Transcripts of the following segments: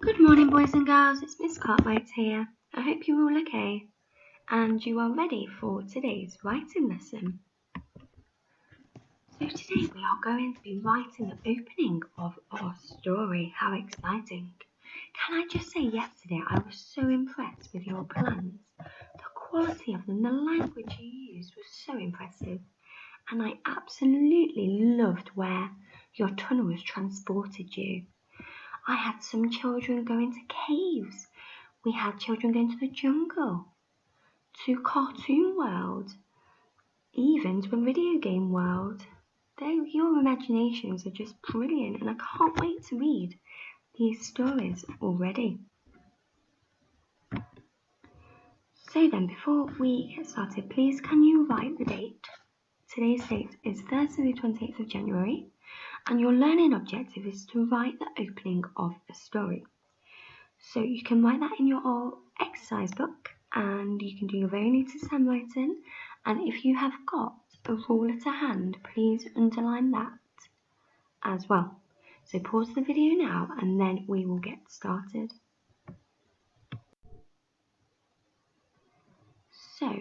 Good morning, boys and girls. It's Miss Cartwright here. I hope you're all okay and you are ready for today's writing lesson. So today we are going to be writing the opening of our story. How exciting. Can I just say yesterday I was so impressed with your plans. The quality of them, the language you used was so impressive. And I absolutely loved where your tunnels transported you. I had some children going to caves. We had children going to the jungle, to cartoon world, even to a video game world. Your imaginations are just brilliant and I can't wait to read these stories already. So then, before we get started, please can you write the date? Today's date is Thursday the 28th of January and your learning objective is to write the opening of a story. So you can write that in your exercise book and you can do your very neatest handwriting, and if you have got a ruler to hand, please underline that as well. So pause the video now and then we will get started. So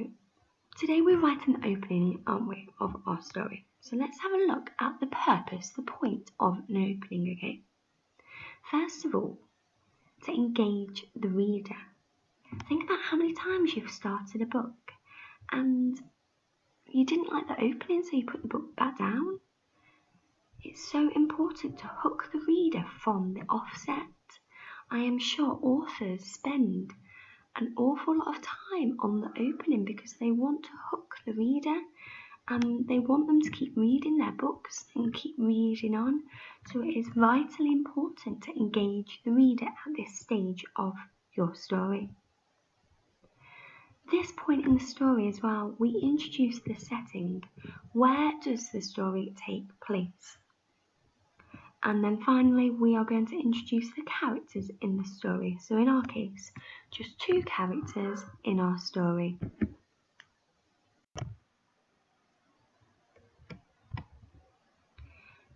today we're writing the opening, aren't we, of our story. So let's have a look at the purpose, the point of an opening, okay? First of all, to engage the reader. Think about how many times you've started a book and you didn't like the opening, so you put the book back down. It's so important to hook the reader from the offset. I am sure authors spend an awful lot of time on the opening because they want to hook the reader and they want them to keep reading their books and keep reading on. So it is vitally important to engage the reader at this stage of your story. This point in the story as well, we introduce the setting. Where does the story take place? And then finally, we are going to introduce the characters in the story. So in our case, just 2 characters in our story.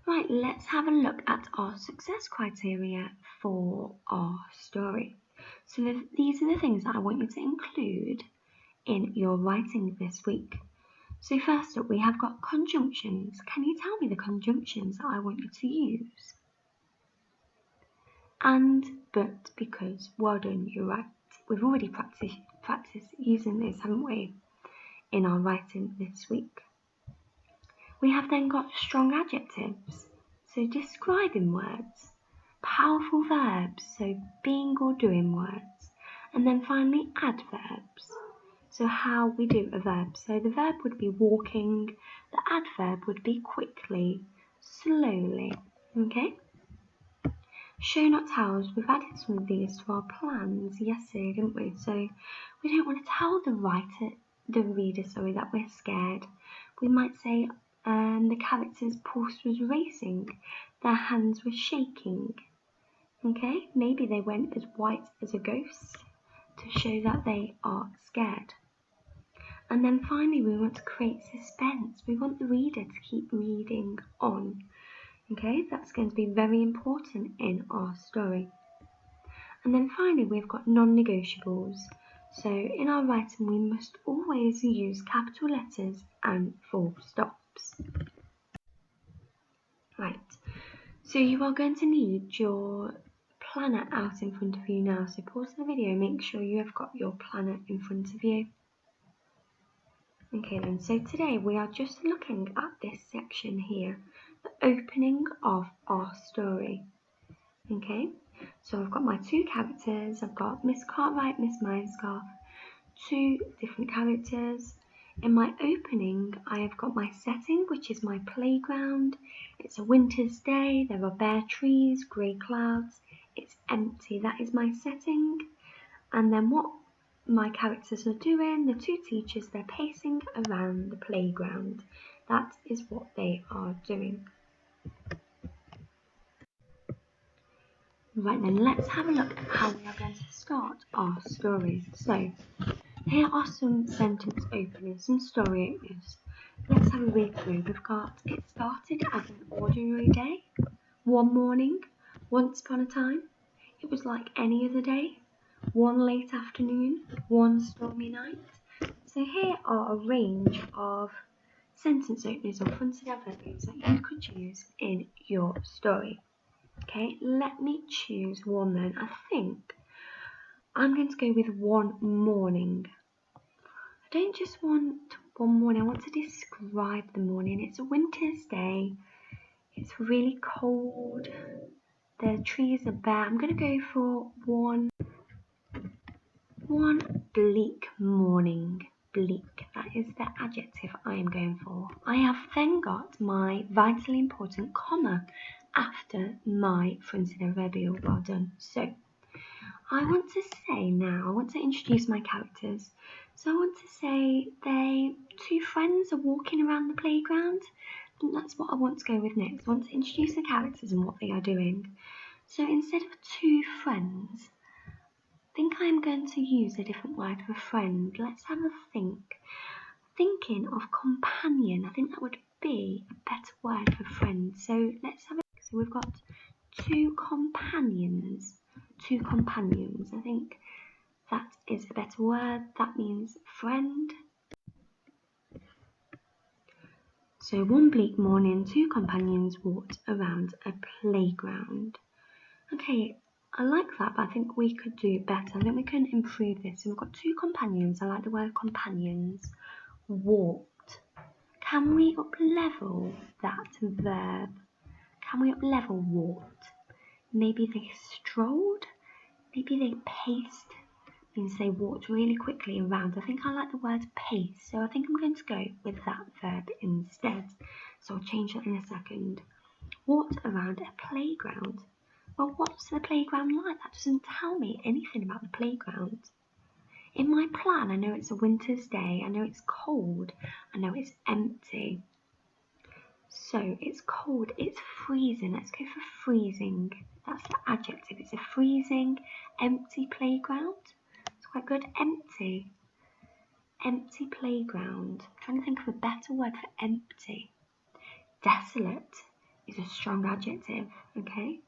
Right, let's have a look at our success criteria for our story. So these are the things that I want you to include in your writing this week. So first up, we have got conjunctions. Can you tell me the conjunctions that I want you to use? And, but, because. Well done, you're right. We've already practiced using this, haven't we, in our writing this week. We have then got strong adjectives, so describing words, powerful verbs, so being or doing words, and then finally adverbs. So how we do a verb. So the verb would be walking, the adverb would be quickly, slowly, okay? Show not tells, we've added some of these to our plans yesterday, didn't we? So we don't want to tell the reader, that we're scared. We might say the character's pulse was racing, their hands were shaking, okay? Maybe they went as white as a ghost to show that they are scared. And then finally, we want to create suspense. We want the reader to keep reading on. Okay, that's going to be very important in our story. And then finally, we've got non-negotiables. So in our writing, we must always use capital letters and full stops. Right, so you are going to need your planner out in front of you now. So pause the video, make sure you have got your planner in front of you. Okay then, so today we are just looking at this section here, the opening of our story. Okay, so I've got my 2 characters, I've got Miss Cartwright, Miss Mindscarf, 2 different characters. In my opening, I have got my setting, which is my playground. It's a winter's day, there are bare trees, grey clouds, it's empty, that is my setting. And then what my characters are doing, the 2 teachers, they're pacing around the playground. That is what they are doing. Right then, let's have a look at how we are going to start our story. So, here are some sentence openers, some story openers. Let's have a read through. We've got, it started as an ordinary day. One morning, once upon a time, it was like any other day. One late afternoon, one stormy night. So here are a range of sentence openers or fronted adverbs that you could choose in your story. Okay, let me choose one then. I think I'm going to go with one morning. I don't just want one morning, I want to describe the morning. It's a winter's day. It's really cold. The trees are bare. I'm going to go for one bleak morning. Bleak, that is the adjective I am going for. I have then got my vitally important comma after my fronted adverbial. Well done. So I want to introduce my characters. So I want to say two friends are walking around the playground. And that's what I want to go with next. I want to introduce the characters and what they are doing. So instead of two friends, I think I'm going to use a different word for friend. Let's have a think. Thinking of companion. I think that would be a better word for friend. So let's have a look. So we've got two companions. Two companions. I think that is a better word. That means friend. So one bleak morning, two companions walked around a playground. Okay, I like that, but I think we could do better. I think we can improve this. So we've got two companions. I like the word companions. Walked. Can we up-level that verb? Can we up-level walked? Maybe they strolled? Maybe they paced? Means they walked really quickly around. I think I like the word pace, so I think I'm going to go with that verb instead. So I'll change that in a second. Walked around a playground. Well, what's the playground like? That doesn't tell me anything about the playground. In my plan, I know it's a winter's day, I know it's cold, I know it's empty. So it's cold, it's freezing. Let's go for freezing. That's the adjective. It's a freezing, empty playground. It's quite good. Empty. Empty playground. I'm trying to think of a better word for empty. Desolate is a strong adjective, okay?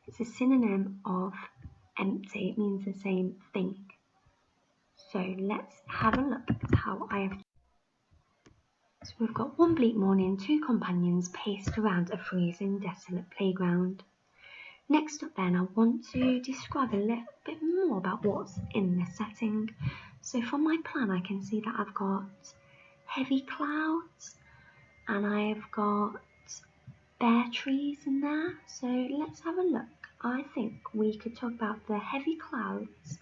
It's a synonym of empty. It means the same thing. So let's have a look at how I have. So we've got one bleak morning, two companions paced around a freezing, desolate playground. Next up then, I want to describe a little bit more about what's in this setting. So from my plan, I can see that I've got heavy clouds and I've got bare trees in there. So let's have a look. I think we could talk about the heavy clouds,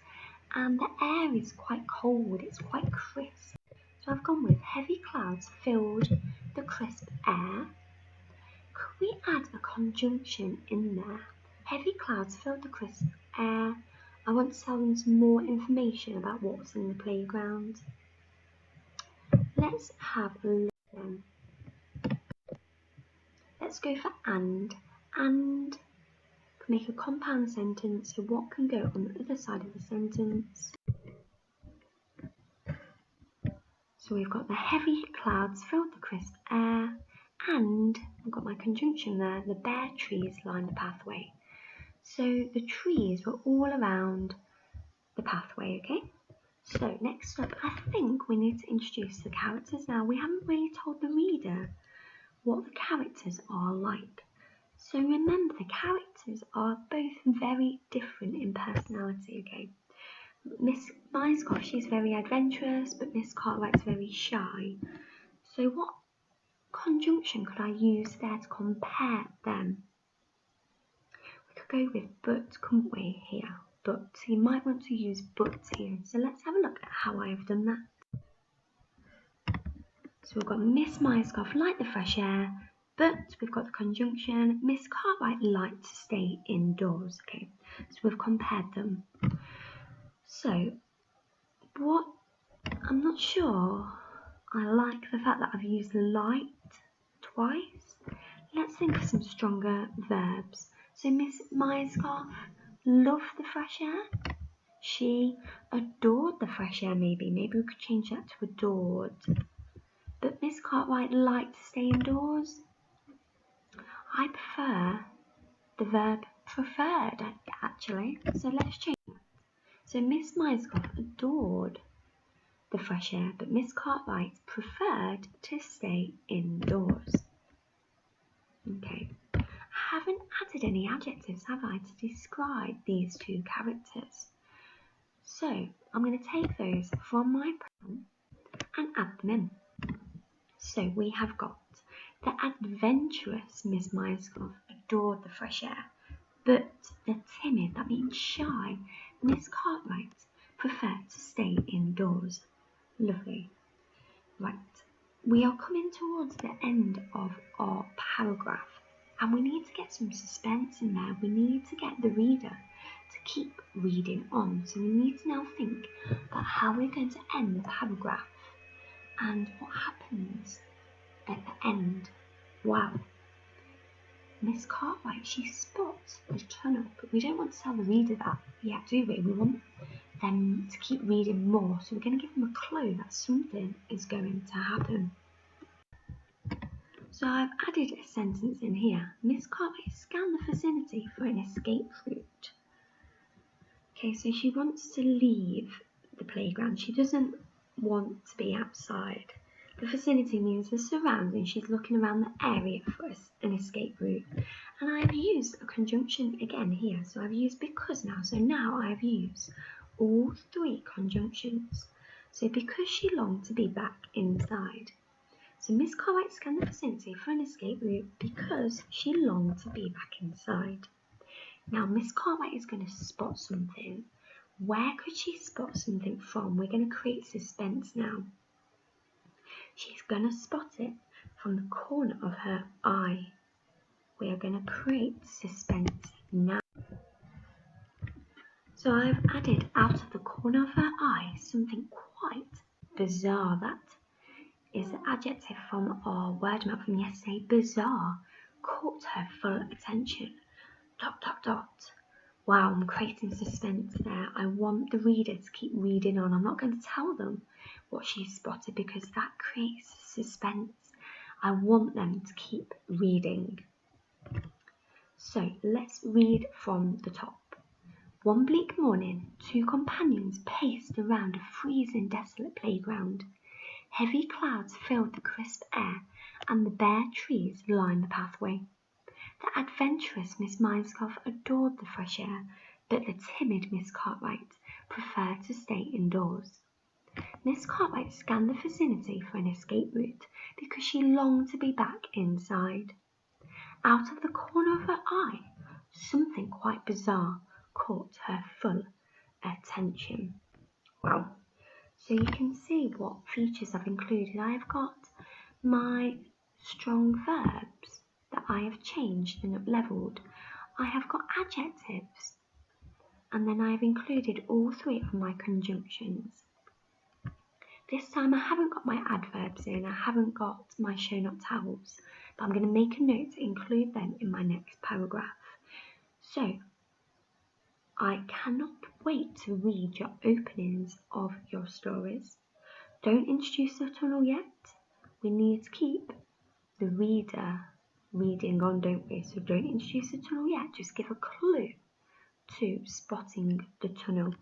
and the air is quite cold, it's quite crisp. So I've gone with heavy clouds filled the crisp air. Could we add a conjunction in there? Heavy clouds filled the crisp air. I want to tell them some more information about what's in the playground. Let's have a look then. Let's go for and. And can make a compound sentence, so what can go on the other side of the sentence? So we've got the heavy clouds filled the crisp air, and I've got my conjunction there, the bare trees line the pathway. So the trees were all around the pathway, okay? So next up, I think we need to introduce the characters. Now, we haven't really told the reader what the characters are like. So remember, the characters are both very different in personality, okay? Miss Myscough, she's very adventurous, but Miss Cartwright's very shy. So what conjunction could I use there to compare them? We could go with but, couldn't we, here? But. So you might want to use but here. So let's have a look at how I have done that. So we've got Miss Myscough liked the fresh air, but we've got the conjunction Miss Cartwright liked to stay indoors. Okay, so we've compared them. So what, I'm not sure I like the fact that I've used light twice. Let's think of some stronger verbs. So Miss Myscough loved the fresh air. She adored the fresh air, maybe. Maybe we could change that to adored. But Miss Cartwright liked to stay indoors. I prefer the verb preferred. I actually, so let's change that. So Miss Myerscough adored the fresh air, but Miss Cartwright preferred to stay indoors. Okay, I haven't added any adjectives, have I, to describe these two characters? So I'm going to take those from my pronoun and add them in. So we have got the adventurous Miss Myerscough adored the fresh air, but the timid, that means shy, Miss Cartwright preferred to stay indoors. Lovely. Right, we are coming towards the end of our paragraph and we need to get some suspense in there. We need to get the reader to keep reading on. So we need to now think about how we're going to end the paragraph and what happens at the end. Wow. Miss Cartwright, she spots the tunnel, but we don't want to tell the reader that yet, do we? We want them to keep reading more, so we're going to give them a clue that something is going to happen. So I've added a sentence in here. Miss Cartwright scanned the vicinity for an escape route. Okay, so she wants to leave the playground. She doesn't want to be outside. The vicinity means the surroundings. She's looking around the area for an escape route. And I've used a conjunction again here. So I've used because now. So now I've used all three conjunctions. So because she longed to be back inside. So Miss Cartwright scanned the vicinity for an escape route because she longed to be back inside. Now Miss Cartwright is going to spot something. Where could she spot something from? We're going to create suspense now. She's going to spot it from the corner of her eye. We are going to create suspense now. So I've added out of the corner of her eye something quite bizarre. That is the adjective from our word map from yesterday. Bizarre caught her full attention. ... Wow, I'm creating suspense there. I want the reader to keep reading on. I'm not going to tell them what she spotted because that creates suspense. I want them to keep reading. So let's read from the top. One bleak morning, two companions paced around a freezing, desolate playground. Heavy clouds filled the crisp air, and the bare trees lined the pathway. The adventurous Miss Myerscough adored the fresh air, but the timid Miss Cartwright preferred to stay indoors. Miss Cartwright scanned the vicinity for an escape route because she longed to be back inside. Out of the corner of her eye, something quite bizarre caught her full attention. Wow. So you can see what features I've included. I have got my strong verbs that I have changed and up-levelled. I have got adjectives, and then I have included all three of my conjunctions. This time I haven't got my adverbs in, I haven't got my show not tells, but I'm going to make a note to include them in my next paragraph. So, I cannot wait to read your openings of your stories. Don't introduce the tunnel yet. We need to keep the reader reading on, don't we? So don't introduce the tunnel yet. Just give a clue to spotting the tunnel.